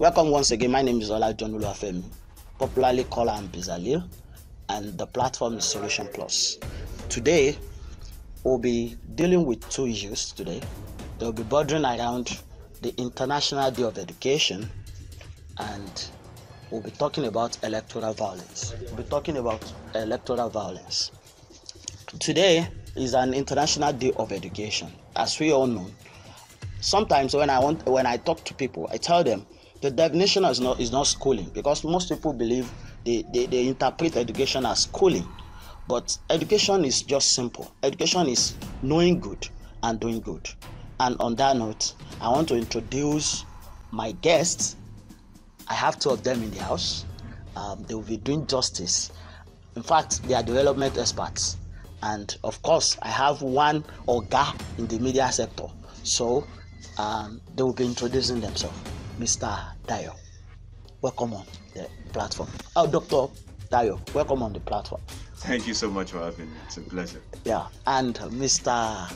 Welcome once again. My name is Oluwafemi, popularly called IamBezaleel, and the platform is SolutionPlus. Today, we'll be dealing with two issues today. They'll be bordering around the International Day of Education, and we'll be talking about electoral violence. Today is an International Day of Education. As we all know, sometimes when I talk to people, I tell them the definition is not schooling, because most people believe they interpret education as schooling. But education is just simple. Education is knowing good and doing good. And on that note, I want to introduce my guests. I have two of them in the house. They will be doing justice. In fact, they are development experts. And of course, I have one Oga in the media sector. So they will be introducing themselves. Mr. Dayo, welcome on the platform. Dr. Dayo, welcome on the platform. Thank you so much for having me. It's a pleasure. Yeah, and Mr.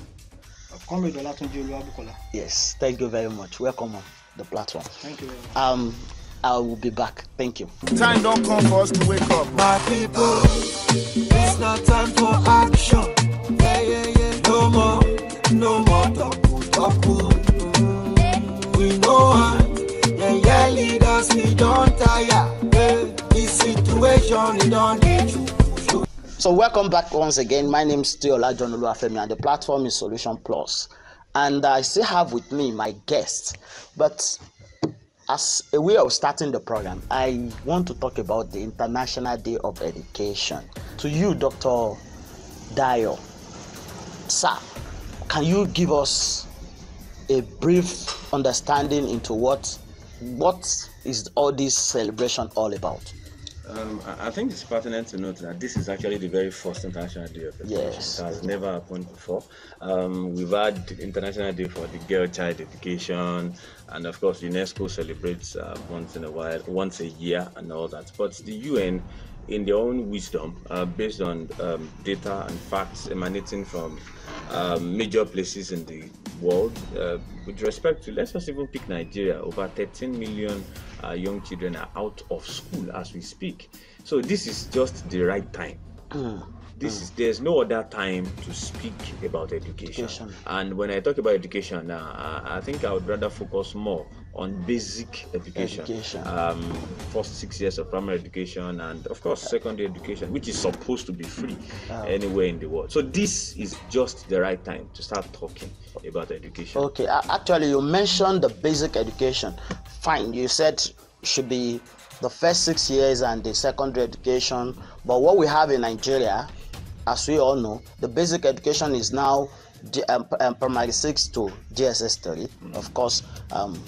Comrade Olatunji, Oluwabukola. Yes, thank you very much. Welcome on the platform. Thank you very much. I will be back. Thank you. Time don't come for us to wake up. My people, it's not time for action. Yeah. No more talk. We know leaders, we don't tire. This situation, we don't need you. So welcome back once again. My name is still Oluwafemi, and the platform is SolutionPlus. And I still have with me my guests. But as a way of starting the program, I want to talk about the International Day of Education. To you, Dr. Dayo, sir, can you give us a brief understanding into what is all this celebration all about? I think it's pertinent to note that this is actually the very first International Day of Education. Yes. It has never happened before. We've had International Day for the Girl Child Education, and of course UNESCO celebrates once a year and all that. But the UN, in their own wisdom, based on data and facts emanating from major places in the world, with respect to, let's just even pick Nigeria, over 13 million young children are out of school as we speak. So this is just the right time. There's no other time to speak about education. And when I talk about education now, I think I would rather focus more on basic education. First 6 years of primary education, and of course secondary education, which is supposed to be free anywhere in the world. So this is just the right time to start talking about education. Okay, actually you mentioned the basic education. Fine, you said should be the first 6 years and the secondary education, but what we have in Nigeria, as we all know, the basic education is now primary 6 to GSS 3. Of course,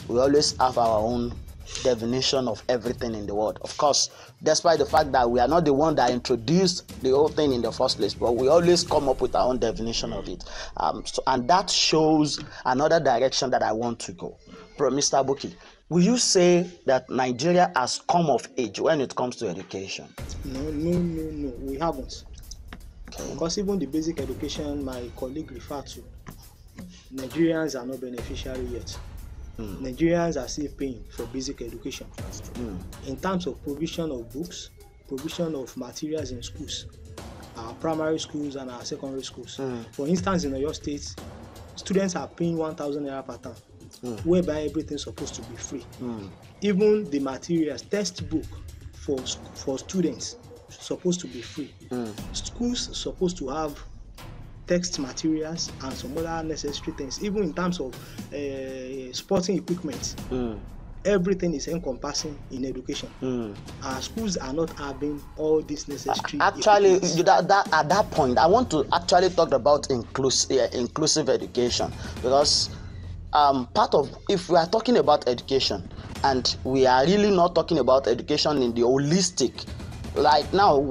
we always have our own definition of everything in the world. Of course, despite the fact that we are not the one that introduced the whole thing in the first place, but we always come up with our own definition of it. And that shows another direction that I want to go. Mr. Buki, will you say that Nigeria has come of age when it comes to education? No, we haven't. Okay. Because even the basic education my colleague referred to, Nigerians are not beneficiary yet. Nigerians are still paying for basic education. In terms of provision of books, provision of materials in schools, our primary schools and our secondary schools. For instance, in Oyo State, students are paying 1,000 naira per term, whereby everything is supposed to be free. Even the materials, textbook for students, supposed to be free. Schools supposed to have text materials and some other necessary things. Even in terms of sporting equipment, everything is encompassing in education. Our schools are not having all these necessary. Actually, at that point, I want to actually talk about inclusive education, because if we are talking about education, and we are really not talking about education in the holistic. Like now,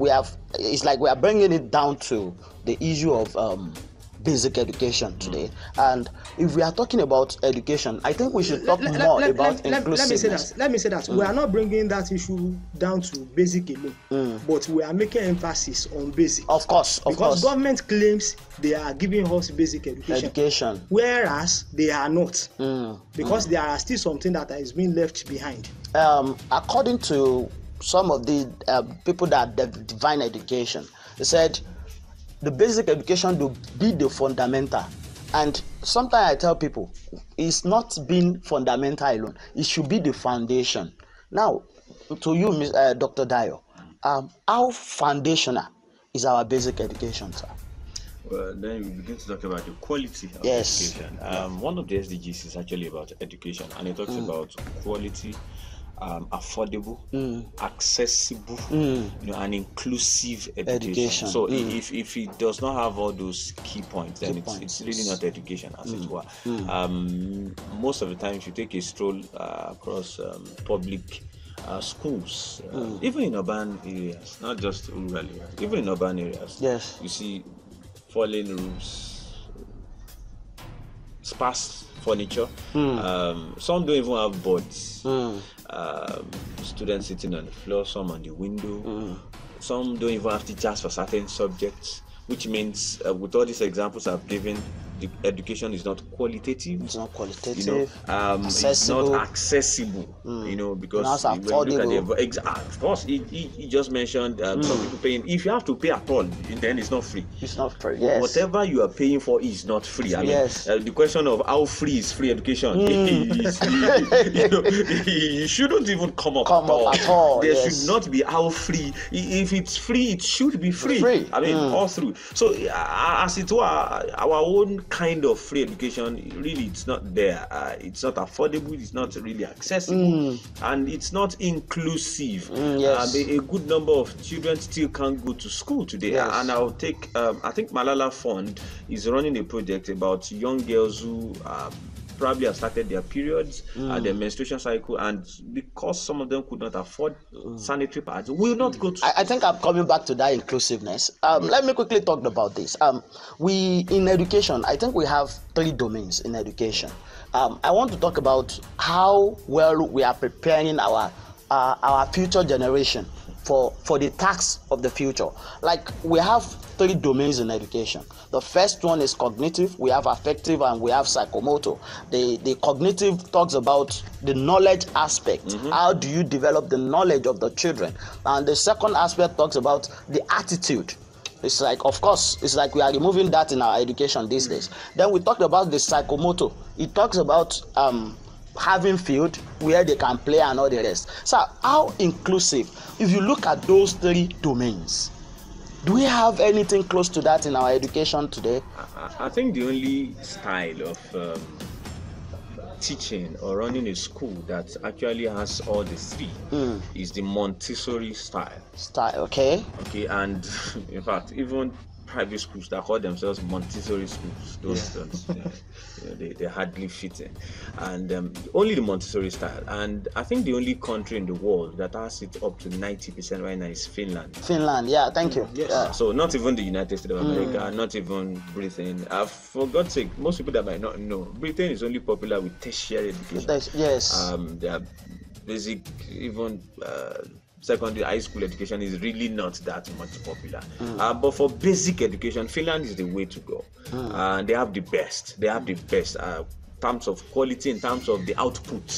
it's like we are bringing it down to the issue of basic education today. And if we are talking about education, I think we should talk more about inclusiveness. Let me say that we are not bringing that issue down to basic alone, but we are making emphasis on basic. Of course, because government claims they are giving us basic education, whereas they are not, because there are still something that is being left behind. According to some of the people that define education, they said the basic education will be the fundamental. And sometimes I tell people, it's not being fundamental alone. It should be the foundation. Now, to you, Dr. Dayo, how foundational is our basic education, sir? Well, then we begin to talk about the quality of education. One of the SDGs is actually about education, and it talks about quality, affordable, accessible, and inclusive education. So if it does not have all those key points, then it's really not education, as it were. Most of the time, if you take a stroll across public schools, even in urban areas, not just rural areas, even in urban areas, you see fallen roofs, sparse furniture. Some don't even have boards. Students sitting on the floor, some on the window. Some don't even have teachers for certain subjects, which means with all these examples I've given, the education is not qualitative. It's not qualitative. It's not accessible. Because when you look at of course, he just mentioned some people paying. If you have to pay at all, then it's not free. It's not free. Yes. Whatever you are paying for is not free. I mean, the question of how free is free education, you shouldn't even come up at all. There should not be how free. If it's free, it should be free. I mean, all through. So, as it were, our own kind of free education, really, it's not there. It's not affordable. It's not really accessible, and it's not inclusive. A good number of children still can't go to school today. And I'll take. I think Malala Fund is running a project about young girls who probably have started their periods and their menstruation cycle, and because some of them could not afford sanitary pads, will not go to school. I think I'm coming back to that inclusiveness. Let me quickly talk about this. We in education, I think we have 3 domains in education. I want to talk about how well we are preparing our future generation for the tasks of the future. Like, we have 3 domains in education. The first one is cognitive, we have affective, and we have psychomotor. The cognitive talks about the knowledge aspect. How do you develop the knowledge of the children? And the second aspect talks about the attitude. It's like, of course, it's like we are removing that in our education these days. Then we talked about the psychomotor. It talks about having field where they can play and all the rest. So how inclusive, if you look at those 3 domains, do we have anything close to that in our education today? I think the only style of teaching or running a school that actually has all the 3 is the Montessori style. Okay, and in fact, even private schools that call themselves Montessori schools, those they hardly fit in, and only the Montessori style. And I think the only country in the world that has it up to 90% right now is Finland. Thank you. So not even the United States of America, not even Britain. For God's sake, most people that might not know, Britain is only popular with tertiary education. Their basic, even secondary, high school education is really not that much popular. But for basic education, Finland is the way to go. They have the best. In terms of quality, in terms of the output.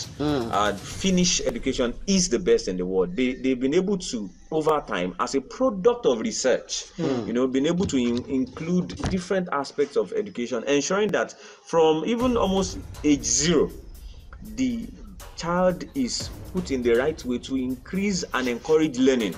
Finnish education is the best in the world. They've been able to, over time, as a product of research, been able to include different aspects of education, ensuring that from even almost age 0, the child is put in the right way to increase and encourage learning.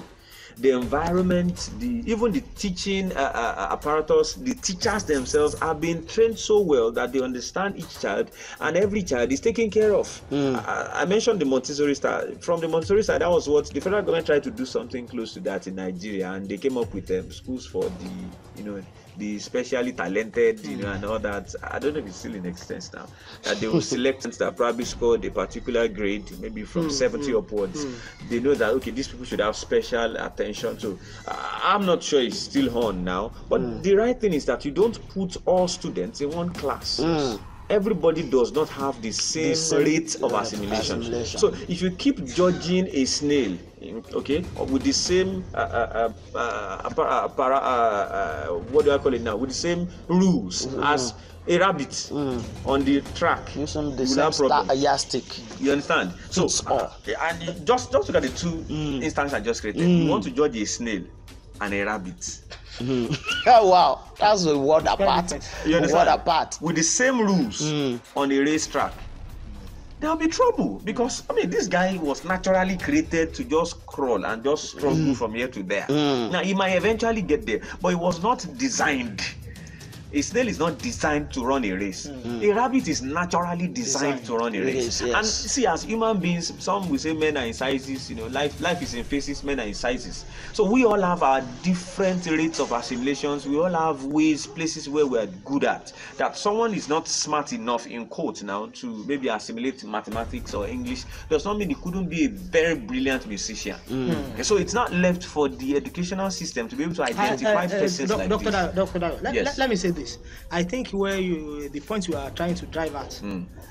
The environment, even the teaching apparatus, the teachers themselves have been trained so well that they understand each child, and every child is taken care of. I mentioned the Montessori style. From the Montessori side, that was what the federal government tried to do, something close to that in Nigeria, and they came up with schools for the the specially talented, you know, and all that. I don't know if it's still in existence now. That they will select that probably scored a particular grade, maybe from 70 upwards. They know that, okay, these people should have special attention. So I'm not sure it's still on now. But the right thing is that you don't put all students in one class. Everybody does not have the same rate of assimilation. So if you keep judging a snail, okay, with the same what do I call it now? With the same rules as a rabbit on the track, using the same yardstick. You understand? So and just look at the two instances I just created. You want to judge a snail and a rabbit. Oh wow, that's a word apart. You understand? Word apart. With the same rules on a racetrack, there'll be trouble, because I mean this guy was naturally created to just crawl and just struggle from here to there. Now he might eventually get there, but it was not designed. A snail is not designed to run a race. A rabbit is naturally designed to run a race. Yes. And see, as human beings, some will say men are in sizes, you know, life is in phases, men are in sizes. So we all have our different rates of assimilations. We all have ways, places where we're good at. That someone is not smart enough, in quotes now, to maybe assimilate mathematics or English, does not mean he couldn't be a very brilliant musician. So it's not left for the educational system to be able to identify persons like Dr. this. Dr. Dayo, Yes. let me say this. I think where the point you are trying to drive at,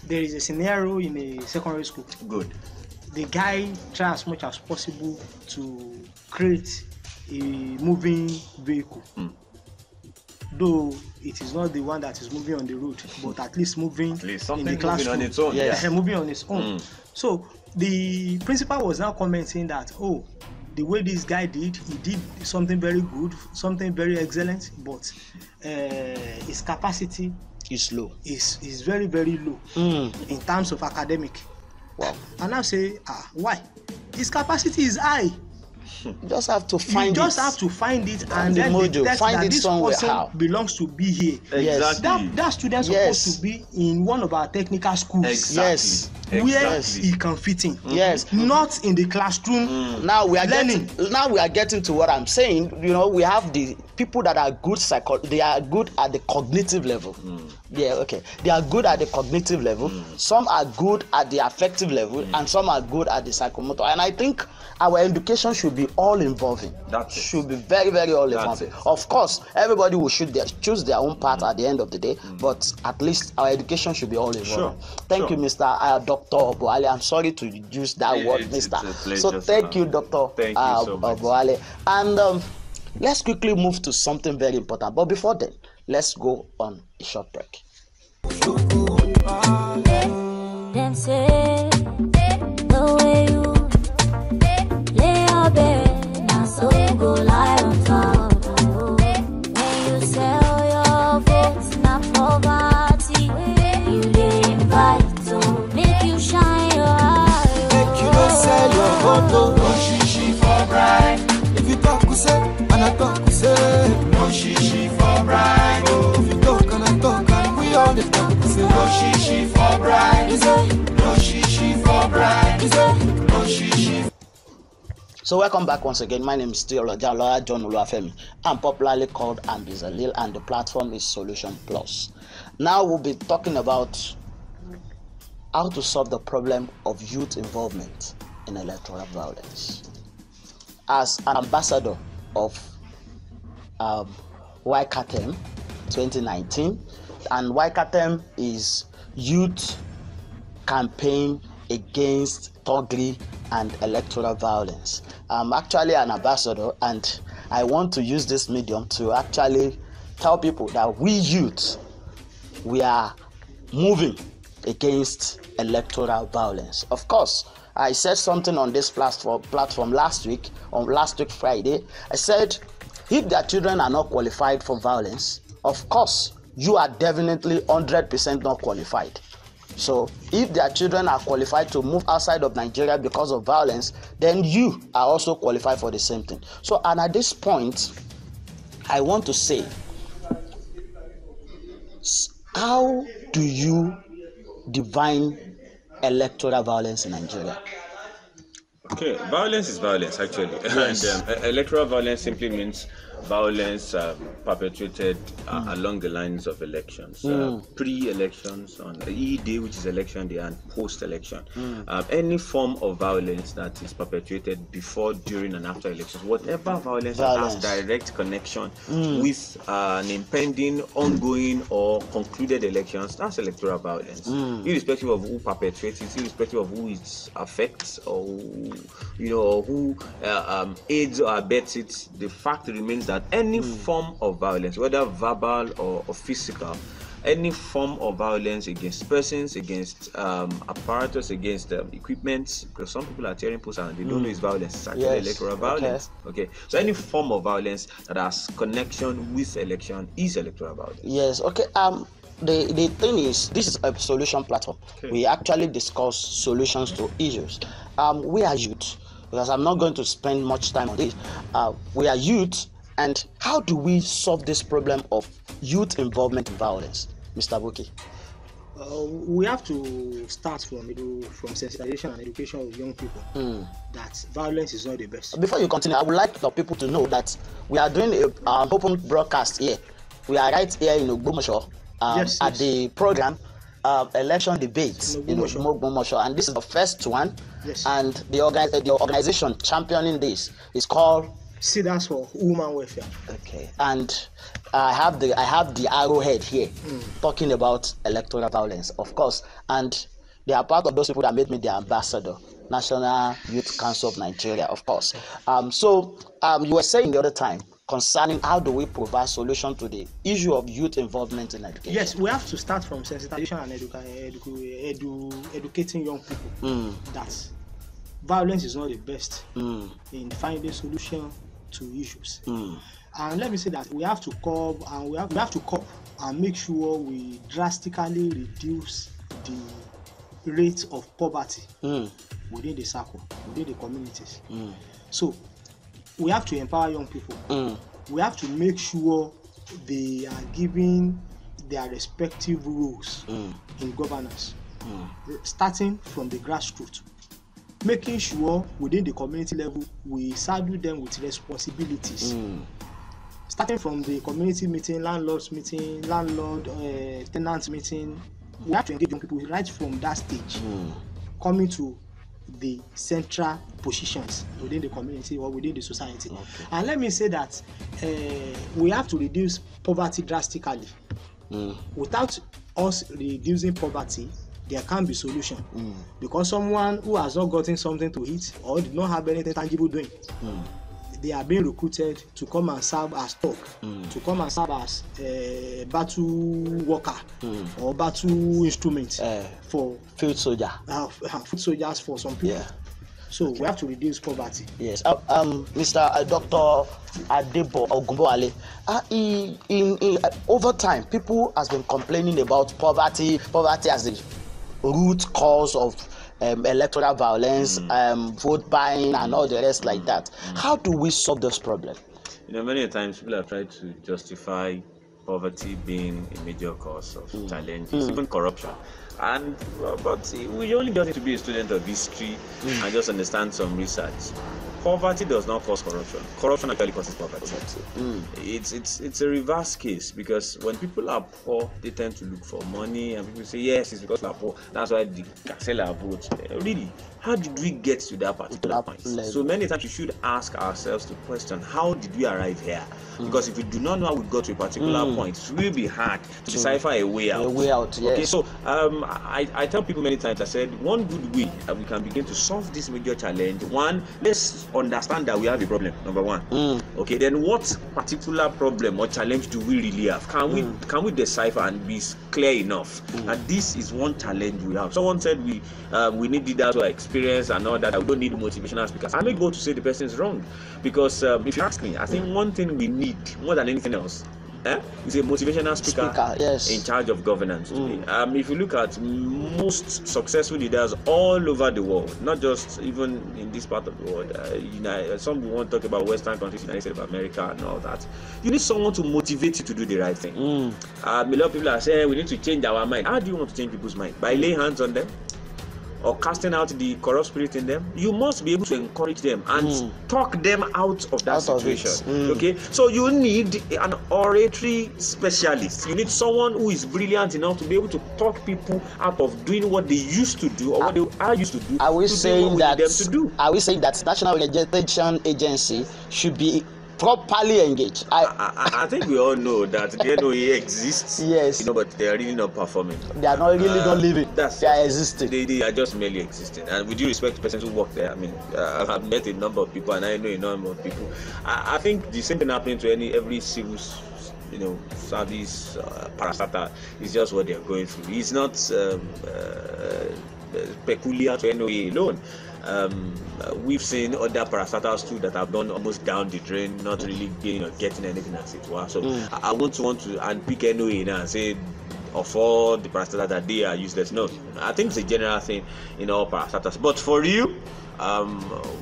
there is a scenario in a secondary school. Good. The guy tries as much as possible to create a moving vehicle. Though it is not the one that is moving on the road, but at least moving in the classroom. Moving on its own. Yeah, moving on its own. So the principal was now commenting that, oh, the way this guy did, he did something very good, something very excellent, but his capacity is low. Is very, very low in terms of academic. Wow. And I say, why? His capacity is high. You just have to find it and then detect that this person belongs to be here. Exactly. That student supposed to be in one of our technical schools. Yes. Where he can fit in. Yes. Not in the classroom. Now we are learning. getting to what I'm saying. You know, we have the people that are good they are good at the cognitive level. Yeah, okay. They are good at the cognitive level. Some are good at the affective level, and some are good at the psychomotor. And I think our education should be all involving. Should be very, very all involving. Of course, everybody will choose their own path at the end of the day, but at least our education should be all involving. Thank you, Mr. Dr. Ogunbowale. I'm sorry to use that word, Mr. So thank you, Dr. Thank you so much. Ogunbowale. And let's quickly move to something very important. But before then, let's go on a short break. Them say the way you lay your bed, now so you go lie on top. When you sell your votes, not poverty, you get invite to make you shine your eye. Make you no sell your vote, no shishi for bride. If you talk, you say, and I talk, you say, no shishi for bride. If you talk and I talk, and we all the talk, you say, no shishi for bride. You say, no shishi for bride. You say, no shishi. So welcome back once again. My name is still Olatunji John Oluwafemi. I'm popularly called IamBezaleel, and the platform is SolutionPlus. Now we'll be talking about how to solve the problem of youth involvement in electoral violence. As an ambassador of YCATEM 2019, and YCATEM is Youth Campaign Against Thuggery and Electoral Violence. I'm actually an ambassador, and I want to use this medium to actually tell people that we youth, we are moving against electoral violence. Of course, I said something on this platform last week Friday. I said, if their children are not qualified for violence, of course, you are definitely 100% not qualified. So if their children are qualified to move outside of Nigeria because of violence, then you are also qualified for the same thing. So, and at this point, I want to say, how do you define electoral violence in Nigeria? Okay, violence is violence, actually. Yes. And electoral violence simply means violence perpetrated along the lines of elections, pre-elections, on the E-Day, which is election day, and post-election. Any form of violence that is perpetrated before, during, and after elections, whatever violence that has direct connection with an impending, ongoing, or concluded elections, that's electoral violence, irrespective of who perpetrates it, irrespective of who it affects, or who aids or abets it. The fact remains that any form of violence, whether verbal or physical, any form of violence against persons, against apparatus, against equipment, because some people are tearing posts and they don't know it's violence, it's actually electoral violence. Okay, so any form of violence that has connection with election is electoral violence. Yes, okay. The thing is, this is a solution platform. We actually discuss solutions to issues. We are youth, because I'm not going to spend much time on this. We are youth, and how do we solve this problem of youth involvement in violence, Mr. Buki? We have to start from sensitization and education of young people that violence is not the best. Before you continue, I would like the people to know that we are doing an open broadcast here. We are right here in Ogunbowale at the program election debates in Ogunbowale, and this is the first one. Yes. And the organization championing this is called Cedars for Human Welfare. Okay, and I have the arrowhead here talking about electoral violence, of course, and they are part of those people that made me the ambassador, National Youth Council of Nigeria, of course. So you were saying the other time concerning how do we provide solution to the issue of youth involvement in education. Yes, we have to start from sensitization and educating young people that violence is not the best in finding solution to issues. And let me say that we have to curb and make sure we drastically reduce the rate of poverty within the circle, within the communities. So we have to empower young people. We have to make sure they are given their respective roles in governance, starting from the grassroots, making sure within the community level we saddle them with responsibilities, starting from the community meeting, landlord tenant meeting. We have to engage young people right from that stage, coming to the central positions within the community or within the society. And let me say that we have to reduce poverty drastically. Without us reducing poverty, there can't be solution, because someone who has not gotten something to eat or did not have anything tangible doing, they are being recruited to come and serve as stock, to come and serve as battle worker or battle instrument for field soldier. Food soldiers for some people. So we have to reduce poverty. Yes, Mr. Dr. Adebo Ogunbowale. In over time, people has been complaining about poverty as the root cause of electoral violence, vote buying, and all the rest like that. How do we solve this problem? Many times people have tried to justify poverty being a major cause of challenges, even corruption. And but we only just need to be a student of history and just understand some research. Poverty does not cause corruption. Corruption actually causes poverty. It's a reverse case, because when people are poor, they tend to look for money, and people say yes, it's because they are poor. That's why they sell our votes. Really, how did we get to that particular point? So many times we should ask ourselves the question: how did we arrive here? Because if we do not know how we got to a particular point, it will be hard to decipher a way out. Yes. Okay, so I tell people many times, I said one good way that we can begin to solve this major challenge: one, let's understand that we have a problem, number one. Okay, then what particular problem or challenge do we really have? Can we decipher and be clear enough? And this is one challenge we have. Someone said we need leaders who are experienced and all that. We don't need motivational speakers. I may go to say the person is wrong, because if you ask me, I think one thing we need more than anything else is a motivational speaker in charge of governance. If you look at most successful leaders all over the world, not just even in this part of the world, some want to talk about Western countries, United States of America and all that, you need someone to motivate you to do the right thing. A lot of people are saying we need to change our mind. How do you want to change people's mind? By laying hands on them? or casting out the corrupt spirit in them, you must be able to encourage them and talk them out of that situation. Okay, so you need an oratory specialist. You need someone who is brilliant enough to be able to talk people out of doing what they used to do or what they are used to do. Are we saying that National Registration Agency should be properly engaged? I think we all know that the NOA exists. Yes. But they are really not performing. They are not really not living. They are existing. They are just merely existing. And with due respect to persons who work there, I mean, I've met a number of people and I know a number of people. I think the same thing happening to every civil, service parastatal is just what they are going through. It's not peculiar to NOA alone. We've seen other parastatals too that have gone almost down the drain, not really getting anything as it were. So I want to unpick NOA now and say of all the parastatals that they are useless. No, I think it's a general thing in all parastatals. But for you,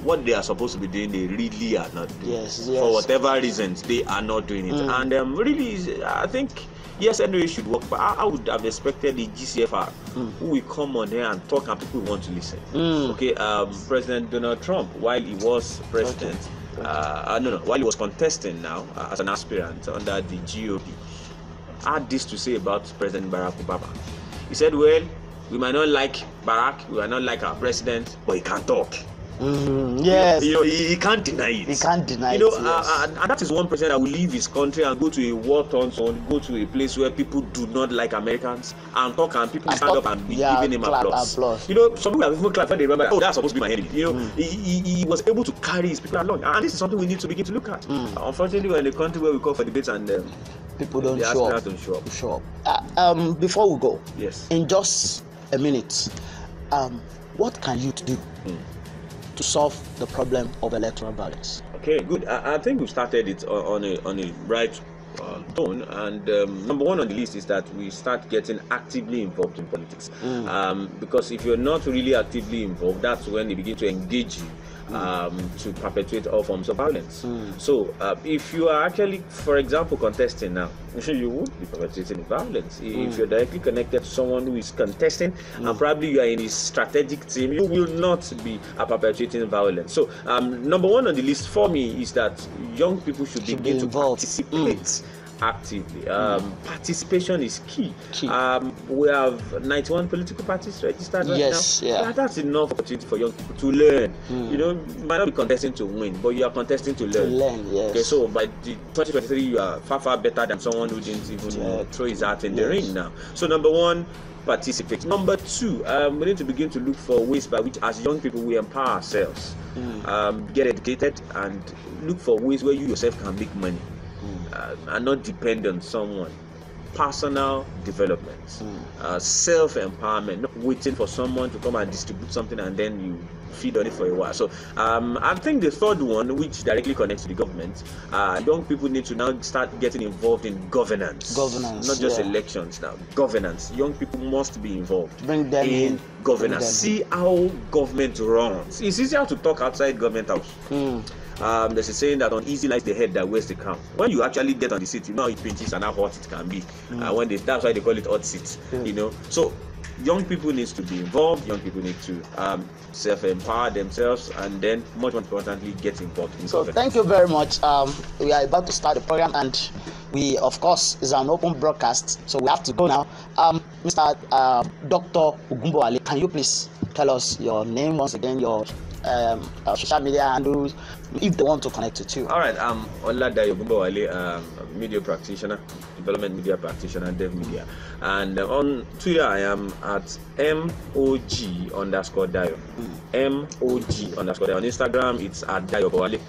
what they are supposed to be doing, they really are not doing. Yes. For whatever reasons, they are not doing it. And really, I think, yes, NOA should work, but I would have expected the GCFR who will come on here and talk and people want to listen. Okay, President Donald Trump, while he was president, while he was contesting now as an aspirant under the GOP, had this to say about President Barack Obama. He said, well, we might not like Barack, we might not like our president, but he can talk. Yes. He can't deny it. He can't deny it. And that is one president that will leave his country and go to a war-torn zone, go to a place where people do not like Americans and talk, and people stand up and be giving him applause. Some people have even clapped when they remember, that's supposed to be my enemy. He was able to carry his people along, and this is something we need to begin to look at. Unfortunately, we're in a country where we call for debates and people don't show up. Before we go, yes, in just a minute, what can you do to solve the problem of electoral violence? Okay, good. I think we started it on a right tone, and number one on the list is that we start getting actively involved in politics. Because if you're not really actively involved, that's when they begin to engage you to perpetuate all forms of violence. So if you are actually, for example, contesting now, you would be perpetuating violence. If you're directly connected to someone who is contesting and probably you are in his strategic team, you will not be perpetuating violence. So number one on the list for me is that young people should begin to participate actively. Participation is key. We have 91 political parties registered right now. That's enough opportunity for young people to learn. You might not be contesting to win, but you are contesting to learn. Okay, so by the 2023, you are far better than someone who didn't even throw his heart in the ring now. So number one, participate. Number two, we need to begin to look for ways by which, as young people, we empower ourselves, get educated, and look for ways where you yourself can make money. And not depend on someone. Personal development, self-empowerment, not waiting for someone to come and distribute something and then you feed on it for a while. So I think the third one, which directly connects to the government, young people need to now start getting involved in governance, not just elections now. Governance. Young people must be involved. Bring them in governance. See how government runs. It's easier to talk outside government house. There's a saying that on easy lies the head that wears the crown. When you actually get on the seat, you know how it pinches and how hot it can be. That's why they call it hot seat. So young people need to be involved. Young people need to self-empower themselves, and then much more importantly, get involved in governance. Thank you very much. We are about to start the program, and we, of course, is an open broadcast, so we have to go now. Mr. Dr. Ogunbowale, can you please tell us your name once again, your social media handles, if they want to connect with you? All right, I'm Oladayo Ogunbowale, media practitioner, development media practitioner, dev media, and on Twitter I am at MOG_Dayo, MOG_Dayo. On Instagram it's at Dayo Bowale.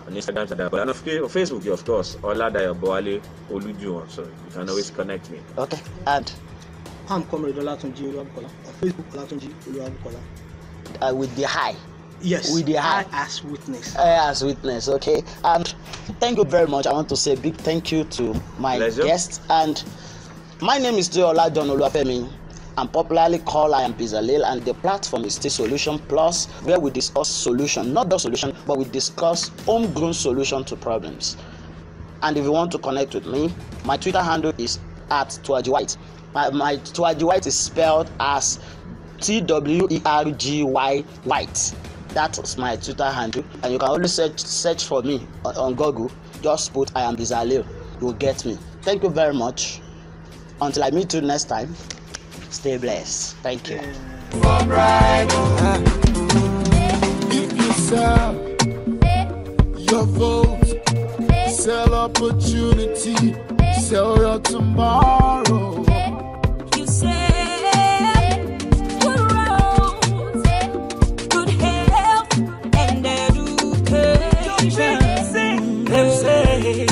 On Instagram it's at Dayo Bowale. And on Facebook, of course, Oladayo Bowale Oluju. So you can always connect me. Okay, and I'm Comrade Olatunji Oluwabukola. On Facebook, Olatunji Oluwabukola. With the high. Yes, with the high. As witness. As witness, okay. And thank you very much. I want to say a big thank you to my guest. And my name is still Oluwafemi. I'm popularly called IamBezaleel, and the platform is still SolutionPlus, where we discuss solution, not the solution, but we discuss homegrown solution to problems. And if you want to connect with me, my Twitter handle is @Tuaji White. My Tuaji White is spelled as TWERGY White. That's my Twitter handle, and you can always search for me on Google. Just put IamBezaleel, you'll get me. Thank you very much. Until I meet you next time, stay blessed. Thank you. If you sell your vote, sell opportunity, sell your tomorrow. You said good roads, good health, and education. They say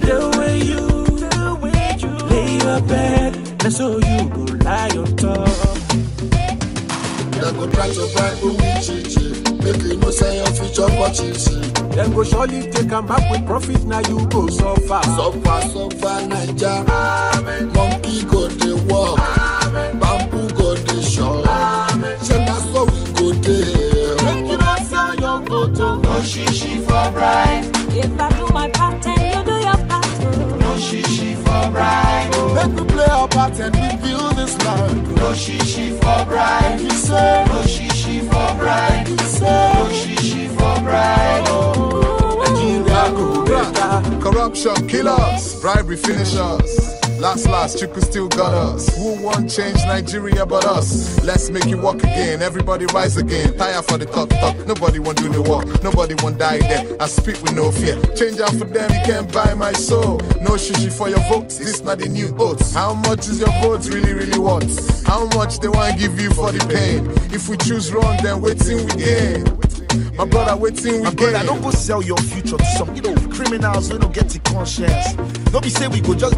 the way you lay your bed, that's how you go lie on top. They go try to bribe you with chichi, make you no say your future for chichi. They go surely take them back with profit, now you go suffer. Suffer, Naija. Monkey go dey walk, bamboo go dey shop. So that's what we go dey. Make you not sell your photo, no shishi for bride. If I do my part and you do your part, No shishi for bride. Make we play our part and we build this land. No shishi for bride. He said, no shishi for bride. He said, no shishi for bride. Nigeria go better. Corruption kill us, bribery finish us. Last, Chuku still got us. Who won't change Nigeria but us? Let's make it work again, everybody rise again. Tire for the talk, nobody won't do the work. Nobody won't die there, I speak with no fear. Change out for them, you can't buy my soul. No shishi for your votes, this not the new oaths. How much is your vote really worth? How much they want to give you for the pain? If we choose wrong, then waiting we gain. My brother, waiting we gain. Don't go sell your future to some criminals who don't get the conscience. Don't be say we go just